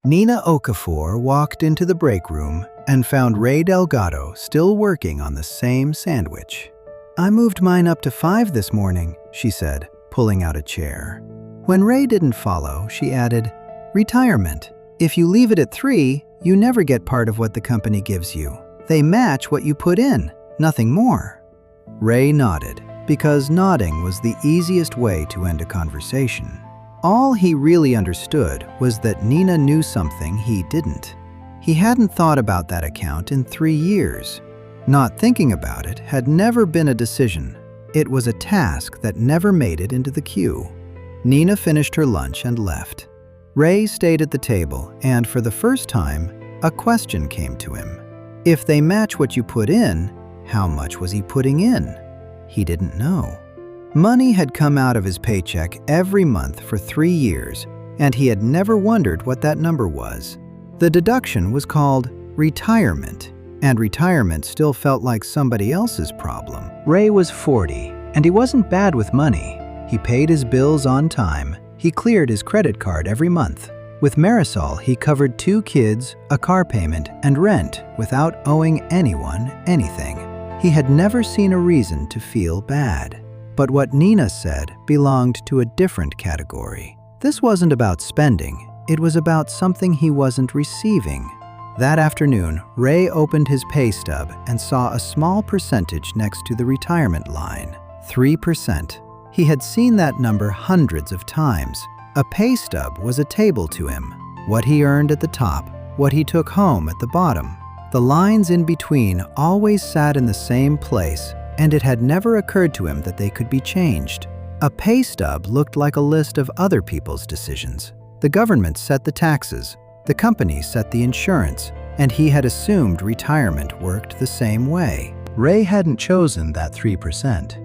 Nina Okafor walked into the break room and found Ray Delgado still working on the same sandwich. "I moved mine up to 5 this morning," she said, pulling out a chair. When Ray didn't follow, she added, "Retirement. If you leave it at 3, you never get part of what the company gives you. They match what you put in, nothing more." Ray nodded, because nodding was the easiest way to end a conversation. All he really understood was that Nina knew something he didn't. He hadn't thought about that account in 3 years. Not thinking about it had never been a decision. It was a task that never made it into the queue. Nina finished her lunch and left. Ray stayed at the table, and for the first time, a question came to him. If they match what you put in, how much was he putting in? He didn't know. Money had come out of his paycheck every month for 3 years, and he had never wondered what that number was. The deduction was called retirement, and retirement still felt like somebody else's problem. Ray was 40, and he wasn't bad with money. He paid his bills on time. He cleared his credit card every month. With Marisol, he covered 2 kids, a car payment, and rent without owing anyone anything. He had never seen a reason to feel bad. But what Nina said belonged to a different category. This wasn't about spending. It was about something he wasn't receiving. That afternoon, Ray opened his pay stub and saw a small percentage next to the retirement line, 3%. He had seen that number hundreds of times. A pay stub was a table to him. What he earned at the top, what he took home at the bottom. The lines in between always sat in the same place, and it had never occurred to him that they could be changed. A pay stub looked like a list of other people's decisions. The government set the taxes, the company set the insurance, and he had assumed retirement worked the same way. Ray hadn't chosen that 3%.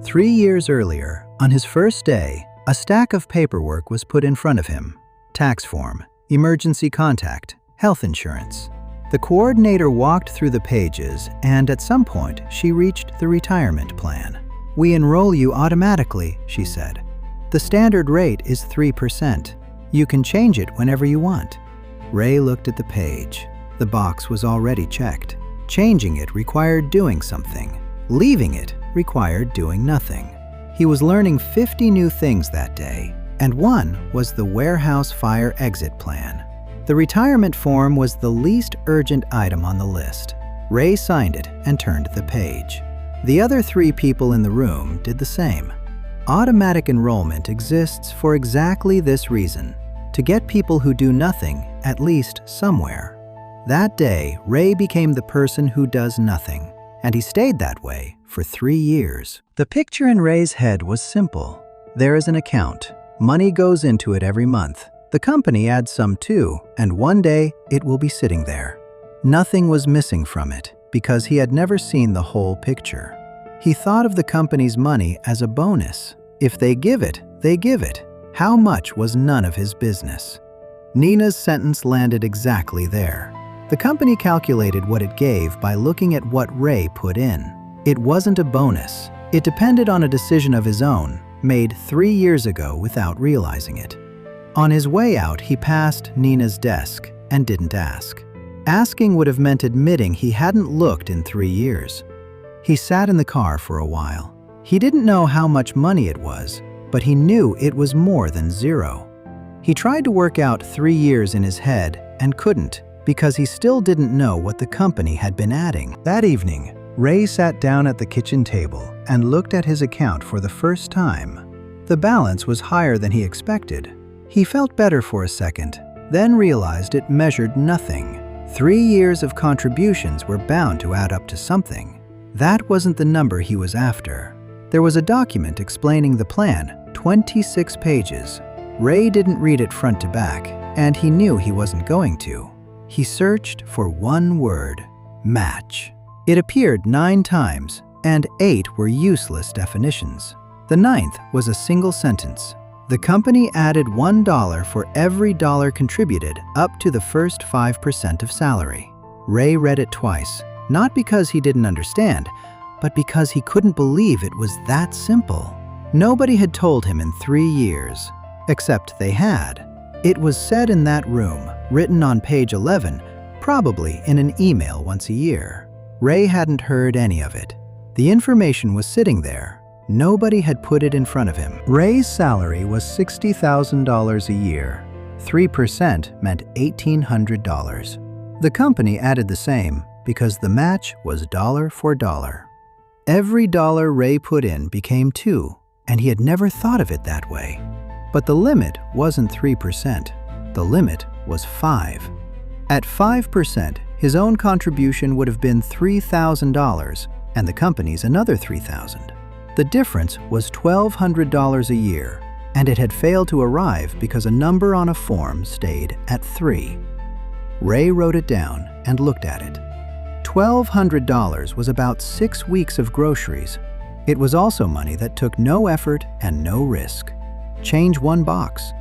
3 years earlier, on his first day, a stack of paperwork was put in front of him. Tax form, emergency contact, health insurance. The coordinator walked through the pages, and at some point, she reached the retirement plan. "We enroll you automatically," she said. "The standard rate is 3%. You can change it whenever you want." Ray looked at the page. The box was already checked. Changing it required doing something. Leaving it required doing nothing. He was learning 50 new things that day, and one was the warehouse fire exit plan. The retirement form was the least urgent item on the list. Ray signed it and turned the page. The other 3 people in the room did the same. Automatic enrollment exists for exactly this reason, to get people who do nothing at least somewhere. That day, Ray became the person who does nothing, and he stayed that way for 3 years. The picture in Ray's head was simple. There is an account. Money goes into it every month. The company adds some too, and one day it will be sitting there. Nothing was missing from it because he had never seen the whole picture. He thought of the company's money as a bonus. If they give it, they give it. How much was none of his business. Nina's sentence landed exactly there. The company calculated what it gave by looking at what Ray put in. It wasn't a bonus. It depended on a decision of his own, made 3 years ago without realizing it. On his way out, he passed Nina's desk and didn't ask. Asking would have meant admitting he hadn't looked in 3 years. He sat in the car for a while. He didn't know how much money it was, but he knew it was more than 0. He tried to work out 3 years in his head and couldn't, because he still didn't know what the company had been adding. That evening, Ray sat down at the kitchen table and looked at his account for the first time. The balance was higher than he expected. He felt better for a second, then realized it measured nothing. 3 years of contributions were bound to add up to something. That wasn't the number he was after. There was a document explaining the plan, 26 pages. Ray didn't read it front to back, and he knew he wasn't going to. He searched for one word, match. It appeared 9 times, and 8 were useless definitions. The 9th was a single sentence. The company added $1 for every dollar contributed up to the first 5% of salary. Ray read it twice, not because he didn't understand, but because he couldn't believe it was that simple. Nobody had told him in 3 years, except they had. It was said in that room, written on page 11, probably in an email once a year. Ray hadn't heard any of it. The information was sitting there. Nobody had put it in front of him. Ray's salary was $60,000 a year. 3% meant $1,800. The company added the same because the match was dollar for dollar. Every dollar Ray put in became 2, and he had never thought of it that way. But the limit wasn't 3%. The limit was 5. At 5%, his own contribution would have been $3,000, and the company's another $3,000. The difference was $1,200 a year, and it had failed to arrive because a number on a form stayed at 3. Ray wrote it down and looked at it. $1,200 was about 6 weeks of groceries. It was also money that took no effort and no risk. Change one box.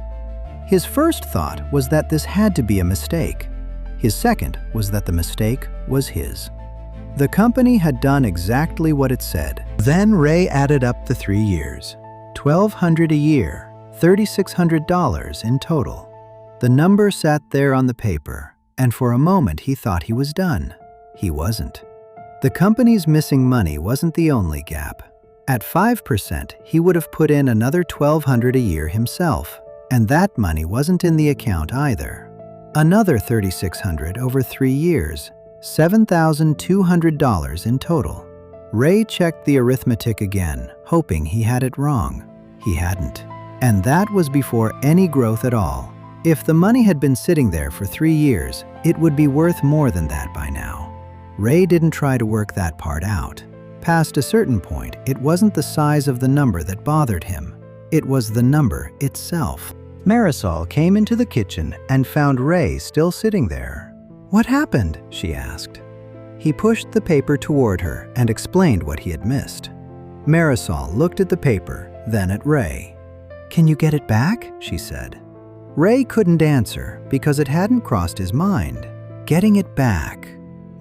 His first thought was that this had to be a mistake. His second was that the mistake was his. The company had done exactly what it said. Then Ray added up the 3 years. $1,200 a year, $3,600 in total. The number sat there on the paper, and for a moment he thought he was done. He wasn't. The company's missing money wasn't the only gap. At 5%, he would have put in another $1,200 a year himself, and that money wasn't in the account either. Another $3,600 over 3 years, $7,200 in total. Ray checked the arithmetic again, hoping he had it wrong. He hadn't. And that was before any growth at all. If the money had been sitting there for 3 years, it would be worth more than that by now. Ray didn't try to work that part out. Past a certain point, it wasn't the size of the number that bothered him. It was the number itself. Marisol came into the kitchen and found Ray still sitting there. "What happened?" she asked. He pushed the paper toward her and explained what he had missed. Marisol looked at the paper, then at Ray. "Can you get it back?" she said. Ray couldn't answer because it hadn't crossed his mind. Getting it back.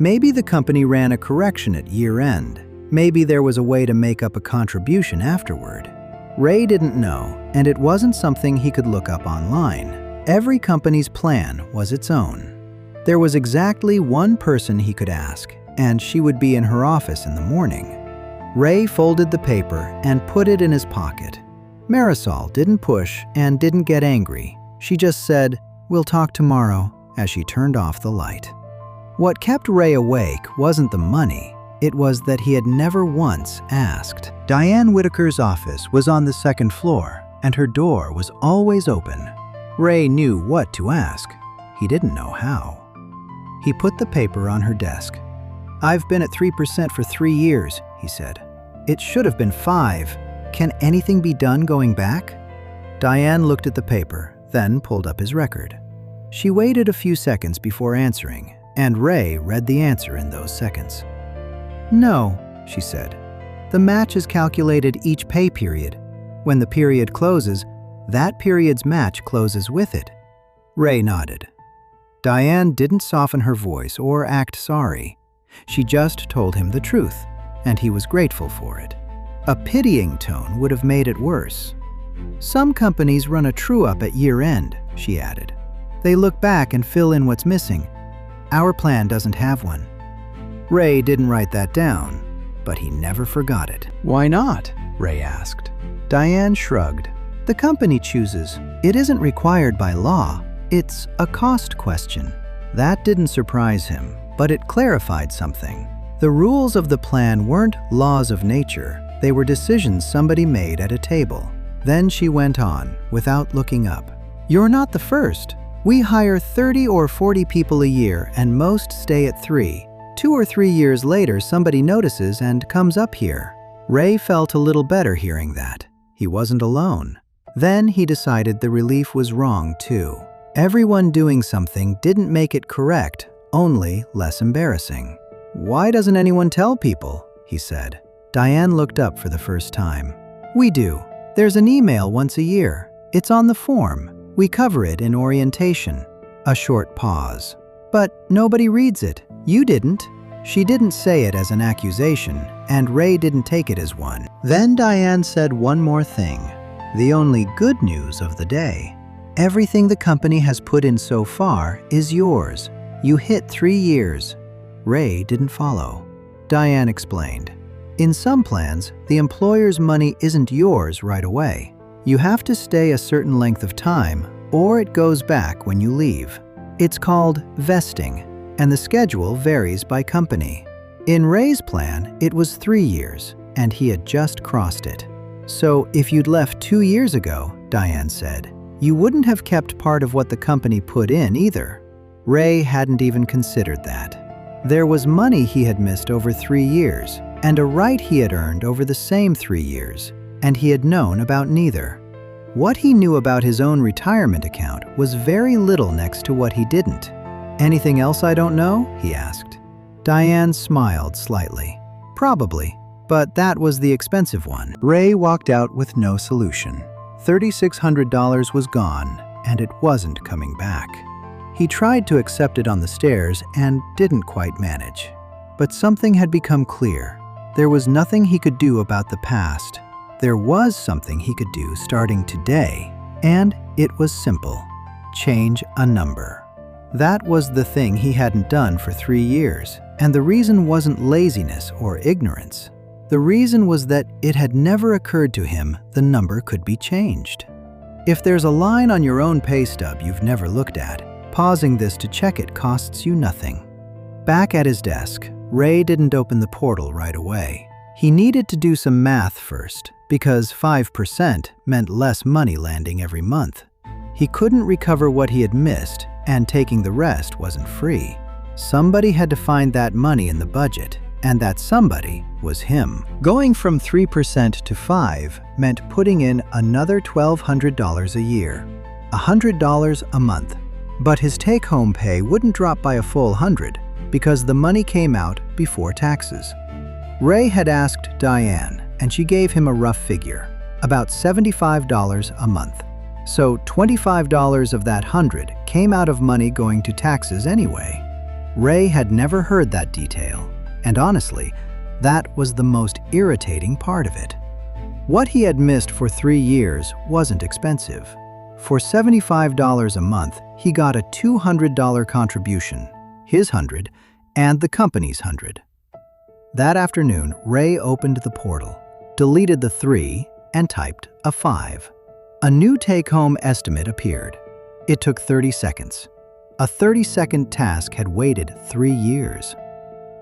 Maybe the company ran a correction at year-end. Maybe there was a way to make up a contribution afterward. Ray didn't know, and it wasn't something he could look up online. Every company's plan was its own. There was exactly one person he could ask, and she would be in her office in the morning. Ray folded the paper and put it in his pocket. Marisol didn't push and didn't get angry. She just said, "We'll talk tomorrow," as she turned off the light. What kept Ray awake wasn't the money. It was that he had never once asked. Diane Whitaker's office was on the 2nd floor, and her door was always open. Ray knew what to ask. He didn't know how. He put the paper on her desk. "I've been at 3% for 3 years, he said. "It should have been 5. Can anything be done going back?" Diane looked at the paper, then pulled up his record. She waited a few seconds before answering, and Ray read the answer in those seconds. "No," she said. "The match is calculated each pay period. When the period closes, that period's match closes with it." Ray nodded. Diane didn't soften her voice or act sorry. She just told him the truth, and he was grateful for it. A pitying tone would have made it worse. "Some companies run a true-up at year-end," she added. "They look back and fill in what's missing. Our plan doesn't have one." Ray didn't write that down, but he never forgot it. "Why not?" Ray asked. Diane shrugged. "The company chooses. It isn't required by law. It's a cost question." That didn't surprise him, but it clarified something. The rules of the plan weren't laws of nature. They were decisions somebody made at a table. Then she went on, without looking up. "You're not the first. We hire 30 or 40 people a year, and most stay at 3. 2 or 3 years later, somebody notices and comes up here." Ray felt a little better hearing that. He wasn't alone. Then he decided the relief was wrong, too. Everyone doing something didn't make it correct, only less embarrassing. "Why doesn't anyone tell people?" he said. Diane looked up for the first time. "We do. There's an email once a year. It's on the form. We cover it in orientation." A short pause. "But nobody reads it. You didn't." She didn't say it as an accusation, and Ray didn't take it as one. Then Diane said one more thing, the only good news of the day. Everything the company has put in so far is yours. You hit 3 years. Ray didn't follow. Diane explained. In some plans, the employer's money isn't yours right away. You have to stay a certain length of time, or it goes back when you leave. It's called vesting, and the schedule varies by company. In Ray's plan, it was 3 years, and he had just crossed it. So if you'd left 2 years ago, Diane said, you wouldn't have kept part of what the company put in either. Ray hadn't even considered that. There was money he had missed over 3 years, and a right he had earned over the same 3 years, and he had known about neither. What he knew about his own retirement account was very little next to what he didn't. Anything else I don't know? He asked. Diane smiled slightly. Probably, but that was the expensive one. Ray walked out with no solution. $3,600 was gone, and it wasn't coming back. He tried to accept it on the stairs and didn't quite manage. But something had become clear. There was nothing he could do about the past. There was something he could do starting today, and it was simple. Change a number. That was the thing he hadn't done for 3 years, and the reason wasn't laziness or ignorance. The reason was that it had never occurred to him the number could be changed. If there's a line on your own pay stub you've never looked at, pausing this to check it costs you nothing. Back at his desk, Ray didn't open the portal right away. He needed to do some math first, because 5% meant less money landing every month. He couldn't recover what he had missed, and taking the rest wasn't free. Somebody had to find that money in the budget, and that somebody was him. Going from 3% to 5% meant putting in another $1,200 a year, $100 a month. But his take-home pay wouldn't drop by a full $100 because the money came out before taxes. Ray had asked Diane, and she gave him a rough figure, about $75 a month. So $25 of that $100 came out of money going to taxes anyway. Ray had never heard that detail, and honestly, that was the most irritating part of it. What he had missed for 3 years wasn't expensive. For $75 a month, he got a $200 contribution, his $100, and the company's $100. That afternoon, Ray opened the portal, deleted the 3, and typed a 5. A new take-home estimate appeared. It took 30 seconds. A 30-second task had waited 3 years.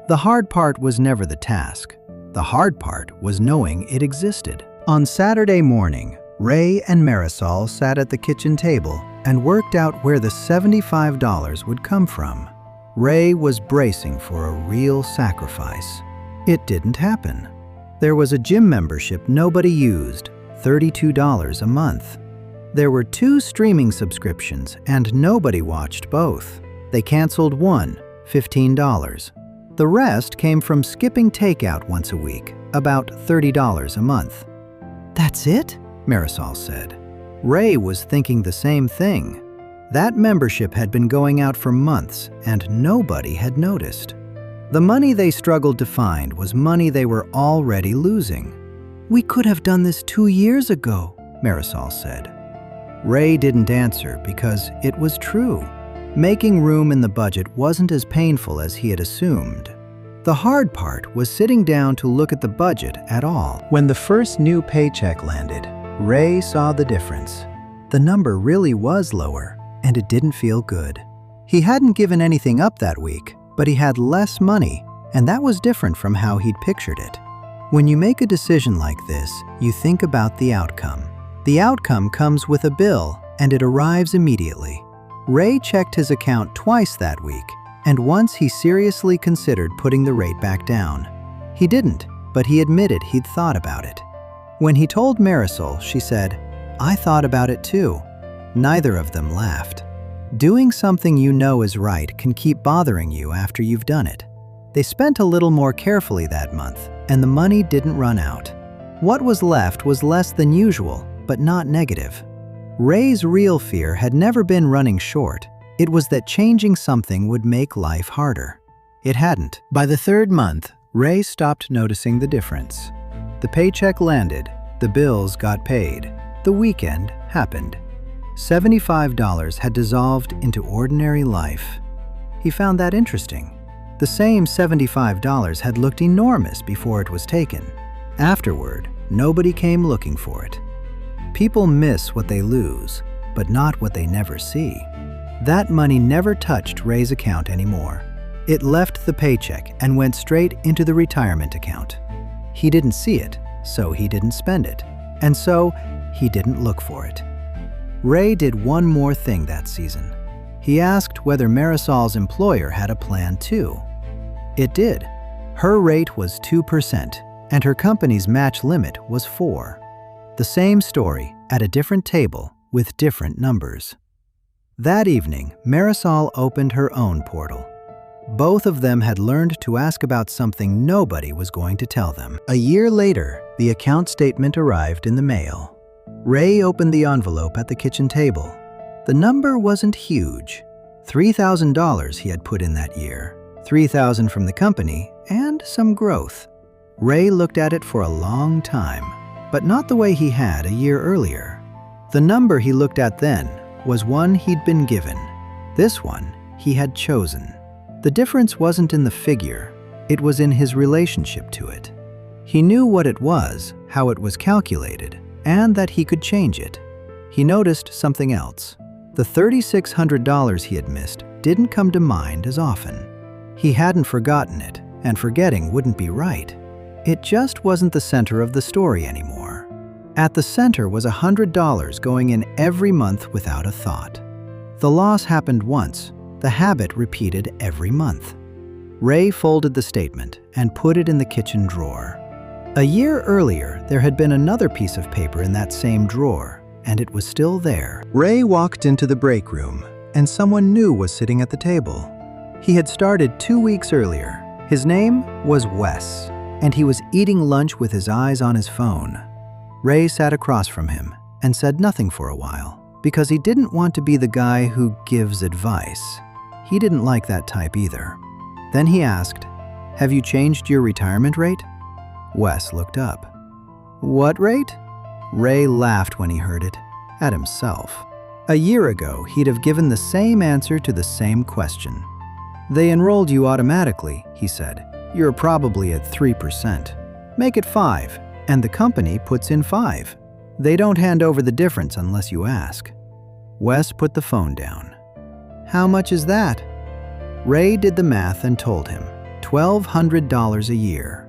The hard part was never the task. The hard part was knowing it existed. On Saturday morning, Ray and Marisol sat at the kitchen table and worked out where the $75 would come from. Ray was bracing for a real sacrifice. It didn't happen. There was a gym membership nobody used, $32 a month. There were 2 streaming subscriptions and nobody watched both. They canceled one, $15. The rest came from skipping takeout once a week, about $30 a month. That's it? Marisol said. Ray was thinking the same thing. That membership had been going out for months and nobody had noticed. The money they struggled to find was money they were already losing. We could have done this 2 years ago, Marisol said. Ray didn't answer because it was true. Making room in the budget wasn't as painful as he had assumed. The hard part was sitting down to look at the budget at all. When the first new paycheck landed, Ray saw the difference. The number really was lower, and it didn't feel good. He hadn't given anything up that week, but he had less money, and that was different from how he'd pictured it. When you make a decision like this, you think about the outcome. The outcome comes with a bill, and it arrives immediately. Ray checked his account twice that week, and once he seriously considered putting the rate back down. He didn't, but he admitted he'd thought about it. When he told Marisol, she said, "I thought about it too." Neither of them laughed. Doing something you know is right can keep bothering you after you've done it. They spent a little more carefully that month, and the money didn't run out. What was left was less than usual, but not negative. Ray's real fear had never been running short. It was that changing something would make life harder. It hadn't. By the 3rd month, Ray stopped noticing the difference. The paycheck landed, the bills got paid, the weekend happened. $75 had dissolved into ordinary life. He found that interesting. The same $75 had looked enormous before it was taken. Afterward, nobody came looking for it. People miss what they lose, but not what they never see. That money never touched Ray's account anymore. It left the paycheck and went straight into the retirement account. He didn't see it, so he didn't spend it, and so he didn't look for it. Ray did one more thing that season. He asked whether Marisol's employer had a plan too. It did. Her rate was 2%, and her company's match limit was 4%. The same story at a different table with different numbers. That evening, Marisol opened her own portal. Both of them had learned to ask about something nobody was going to tell them. A year later, the account statement arrived in the mail. Ray opened the envelope at the kitchen table. The number wasn't huge. $3,000 he had put in that year, $3,000 from the company, and some growth. Ray looked at it for a long time, but not the way he had a year earlier. The number he looked at then was one he'd been given. This one he had chosen. The difference wasn't in the figure, it was in his relationship to it. He knew what it was, how it was calculated, and that he could change it. He noticed something else. The $3,600 he had missed didn't come to mind as often. He hadn't forgotten it, and forgetting wouldn't be right. It just wasn't the center of the story anymore. At the center was $100 going in every month without a thought. The loss happened once. The habit repeated every month. Ray folded the statement and put it in the kitchen drawer. A year earlier, there had been another piece of paper in that same drawer, and it was still there. Ray walked into the break room, and someone new was sitting at the table. He had started 2 weeks earlier. His name was Wes, and he was eating lunch with his eyes on his phone. Ray sat across from him and said nothing for a while, because he didn't want to be the guy who gives advice. He didn't like that type either. Then he asked, "Have you changed your retirement rate?" Wes looked up. "What rate?" Ray laughed when he heard it, at himself. A year ago, he'd have given the same answer to the same question. "They enrolled you automatically," he said. "You're probably at 3%. Make it 5, and the company puts in 5. They don't hand over the difference unless you ask." Wes put the phone down. "How much is that?" Ray did the math and told him, $1,200 a year.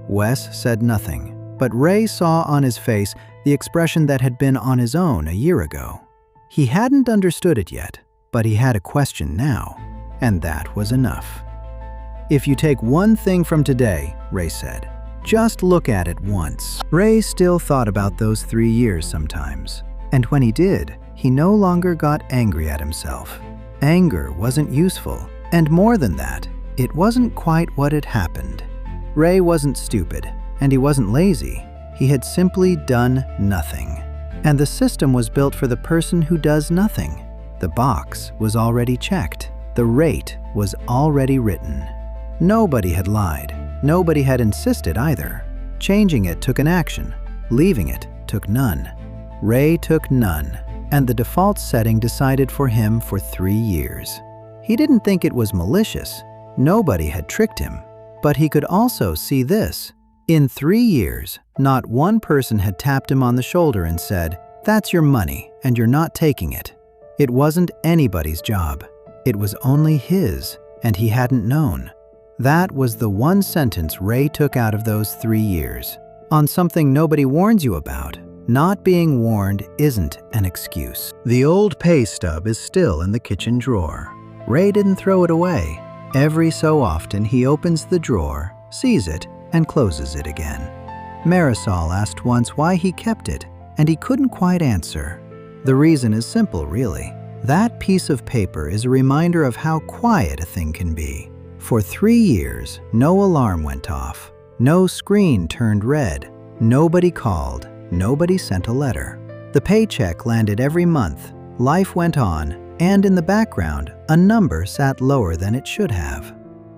Wes said nothing, but Ray saw on his face the expression that had been on his own a year ago. He hadn't understood it yet, but he had a question now, and that was enough. "If you take one thing from today," Ray said, "just look at it once." Ray still thought about those 3 years sometimes, and when he did, he no longer got angry at himself. Anger wasn't useful, and more than that, it wasn't quite what had happened. Ray wasn't stupid, and he wasn't lazy. He had simply done nothing. And the system was built for the person who does nothing. The box was already checked. The rate was already written. Nobody had lied. Nobody had insisted either. Changing it took an action. Leaving it took none. Ray took none, and the default setting decided for him for 3 years. He didn't think it was malicious. Nobody had tricked him. But he could also see this. In 3 years, not one person had tapped him on the shoulder and said, "That's your money, and you're not taking it." It wasn't anybody's job. It was only his, and he hadn't known. That was the one sentence Ray took out of those 3 years. On something nobody warns you about, not being warned isn't an excuse. The old pay stub is still in the kitchen drawer. Ray didn't throw it away. Every so often he opens the drawer, sees it, and closes it again. Marisol asked once why he kept it, and he couldn't quite answer. The reason is simple, really. That piece of paper is a reminder of how quiet a thing can be. For 3 years, no alarm went off. No screen turned red. Nobody called. Nobody sent a letter. The paycheck landed every month. Life went on, and in the background, a number sat lower than it should have.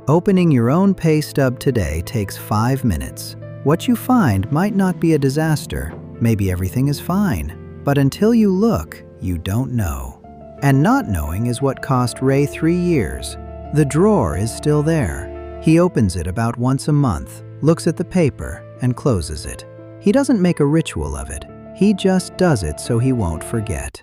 Opening your own pay stub today takes 5 minutes. What you find might not be a disaster. Maybe everything is fine. But until you look, you don't know. And not knowing is what cost Ray 3 years. The drawer is still there. He opens it about once a month, looks at the paper, and closes it. He doesn't make a ritual of it. He just does it so he won't forget.